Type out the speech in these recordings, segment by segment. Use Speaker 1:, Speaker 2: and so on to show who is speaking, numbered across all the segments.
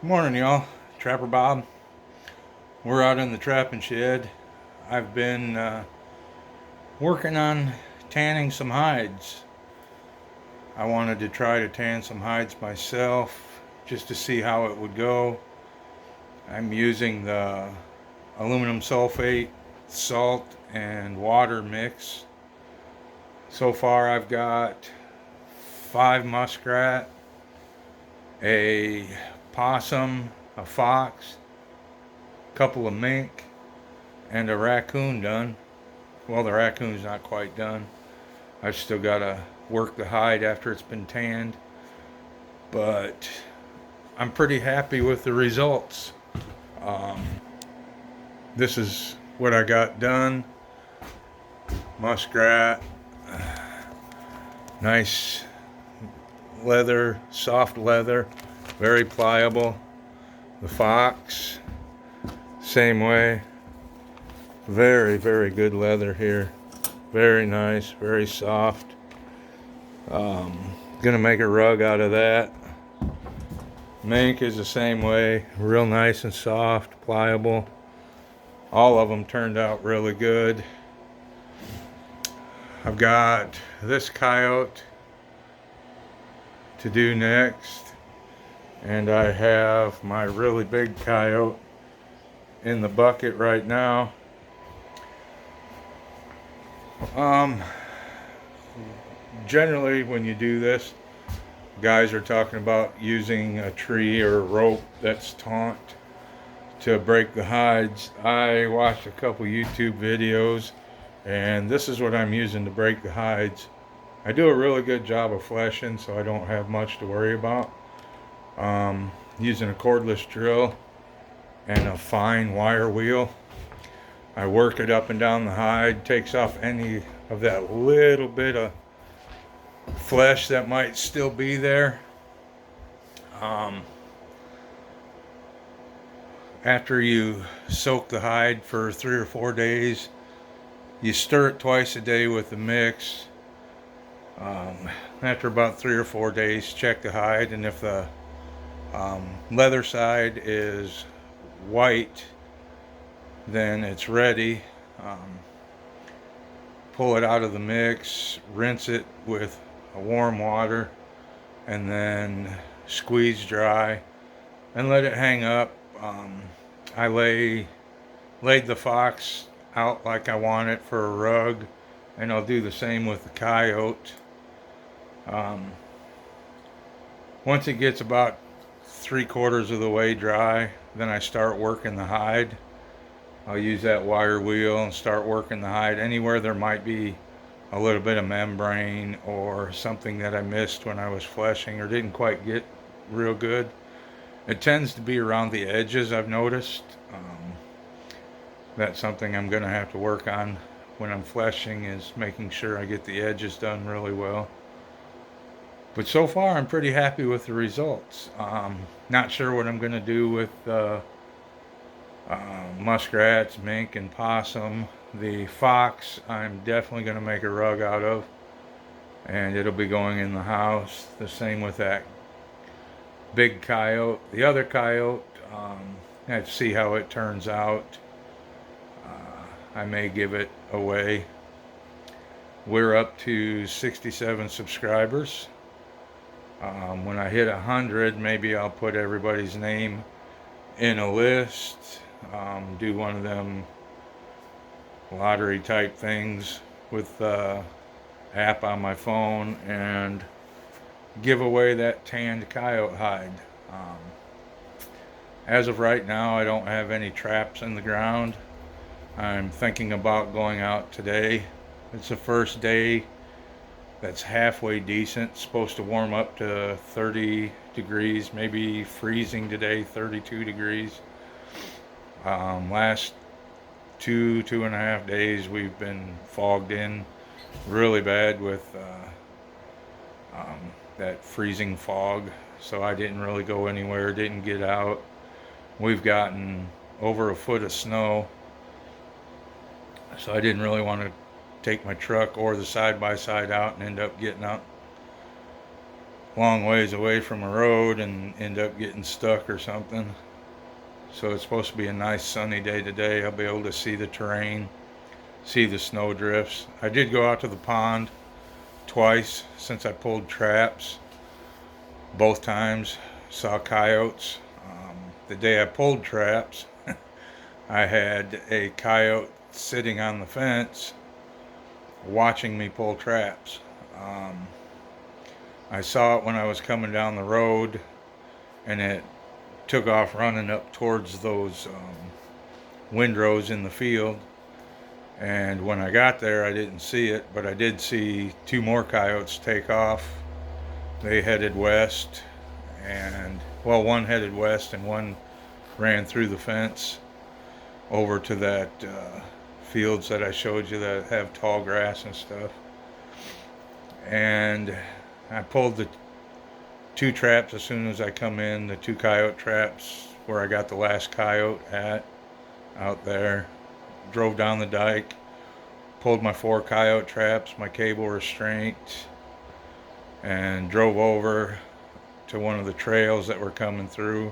Speaker 1: Morning, y'all. Trapper Bob. We're out in the trapping shed. I've been working on tanning some hides. I wanted to try to tan some hides myself just to see how it would go. I'm using the aluminum sulphate, salt, and water mix. So far, I've got 5 muskrat, a possum, a fox, a couple of mink, and a raccoon done. Well, the raccoon's not quite done. I've still got to work the hide after it's been tanned, but I'm pretty happy with the results. Um, this is what I got done. Muskrat, nice leather, soft leather, very pliable. The fox, same way. Very, very good leather here. Very nice, very soft. Gonna make a rug out of that. Mink is the same way, real nice and soft, pliable. All of them turned out really good. I've got this coyote to do next, and I have my really big coyote in the bucket right now. Generally, when you do this, guys are talking about using a tree or a rope that's taut to break the hides. I watched a couple YouTube videos, and this is what I'm using to break the hides. I do a really good job of fleshing, so I don't have much to worry about. Using a cordless drill and a fine wire wheel, I work it up and down the hide, takes off any of that little bit of flesh that might still be there. After you soak the hide for 3 or 4 days, you stir it twice a day with the mix. After about 3 or 4 days, check the hide, and if the leather side is white, then it's ready. Pull it out of the mix, rinse it with warm water, and then squeeze dry and let it hang up. I laid the fox out like I want it for a rug, and I'll do the same with the coyote. Once it gets about 3/4 of the way dry, then I start working the hide. I'll use that wire wheel and start working the hide anywhere there might be a little bit of membrane or something that I missed when I was fleshing or didn't quite get real good. It tends to be around the edges, I've noticed. That's something I'm going to have to work on when I'm fleshing, is making sure I get the edges done really well. But so far, I'm pretty happy with the results. Not sure what I'm going to do with muskrats, mink, and possum. The fox, I'm definitely going to make a rug out of, and it'll be going in the house. The same with that big coyote. The other coyote, I have to see how it turns out. I may give it away. We're up to 67 subscribers. When I hit 100, maybe I'll put everybody's name in a list. Do one of them lottery type things with the app on my phone and give away that tanned coyote hide. As of right now, I don't have any traps in the ground. I'm thinking about going out today. It's the first day that's halfway decent. It's supposed to warm up to 30 degrees, maybe freezing today, 32 degrees. Last 2.5 days we've been fogged in really bad with that freezing fog, so I didn't really go anywhere, didn't get out. We've gotten over a foot of snow, so I didn't really want to take my truck or the side-by-side out and end up getting up long ways away from a road and end up getting stuck or something. So it's supposed to be a nice sunny day today. I'll be able to see the terrain, see the snow drifts. I did go out to the pond twice since I pulled traps. Both times saw coyotes. The day I pulled traps, I had a coyote sitting on the fence watching me pull traps. I saw it when I was coming down the road, and it took off running up towards those windrows in the field. And when I got there, I didn't see it, but I did see two more coyotes take off. They headed west, and well, one headed west and one ran through the fence over to that fields that I showed you that have tall grass and stuff. And I pulled the two traps as soon as I come in, the two coyote traps where I got the last coyote at out there. Drove down the dike, pulled my 4 coyote traps, my cable restraint, and drove over to one of the trails that were coming through,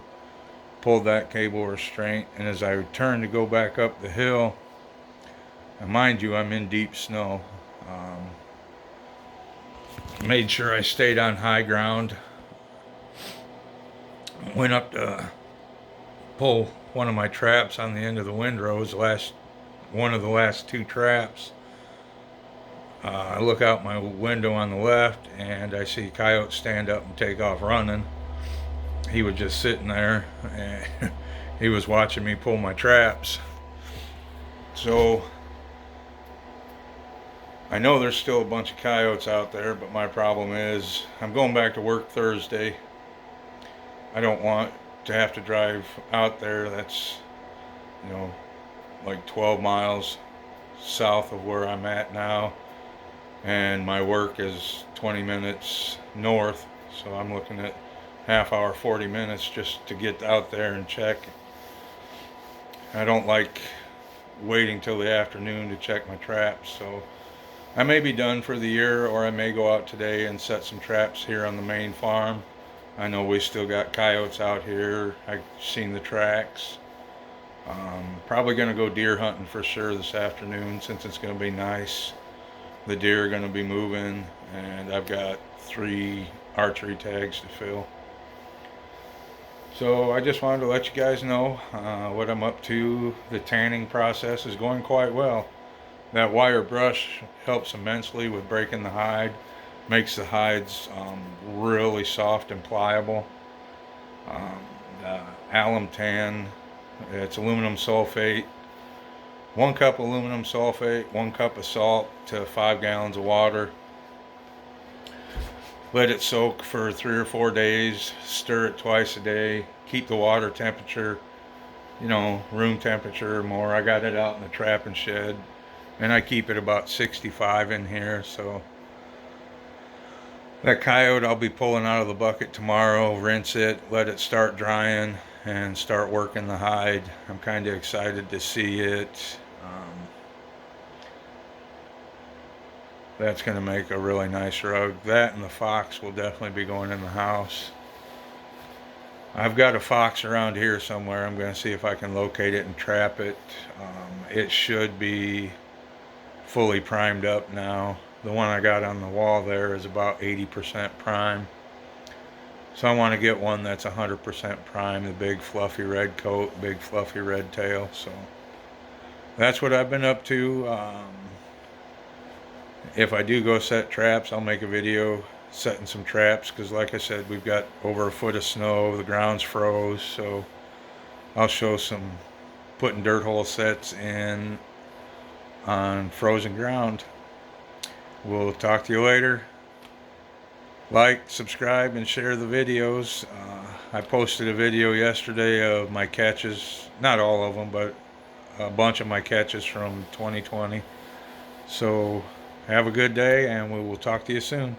Speaker 1: pulled that cable restraint, and as I turned to go back up the hill, and mind you, I'm in deep snow, made sure I stayed on high ground, went up to pull one of my traps on the end of the windrows, one of the last 2 traps. I look out my window on the left and I see coyote stand up and take off running. He was just sitting there and he was watching me pull my traps. So I know there's still a bunch of coyotes out there, but my problem is I'm going back to work Thursday. I don't want to have to drive out there. That's, like 12 miles south of where I'm at now, and my work is 20 minutes north, so I'm looking at half hour, 40 minutes just to get out there and check. I don't like waiting till the afternoon to check my traps, so I may be done for the year, or I may go out today and set some traps here on the main farm. I know we still got coyotes out here. I've seen the tracks. Probably going to go deer hunting for sure this afternoon since it's going to be nice. The deer are going to be moving, and I've got 3 archery tags to fill. So I just wanted to let you guys know what I'm up to. The tanning process is going quite well. That wire brush helps immensely with breaking the hide. Makes the hides really soft and pliable. The alum tan, it's aluminum sulphate. 1 cup aluminum sulphate, 1 cup of salt to 5 gallons of water. Let it soak for 3 or 4 days. Stir it twice a day. Keep the water temperature, room temperature or more. I got it out in the trapping shed, and I keep it about 65 in here. So that coyote I'll be pulling out of the bucket tomorrow, rinse it, let it start drying, and start working the hide. I'm kind of excited to see it. That's going to make a really nice rug. That and the fox will definitely be going in the house. I've got a fox around here somewhere. I'm going to see if I can locate it and trap it. It should be fully primed up now. The one I got on the wall there is about 80% prime. So I want to get one that's 100% prime, the big fluffy red coat, big fluffy red tail. So that's what I've been up to. If I do go set traps, I'll make a video setting some traps, because like I said, we've got over 1 foot of snow, the ground's froze, so I'll show some putting dirt hole sets in on frozen ground. We'll talk to you later. Like, subscribe, and share the videos. I posted a video yesterday of my catches, not all of them, but a bunch of my catches from 2020. So have a good day, and we will talk to you soon.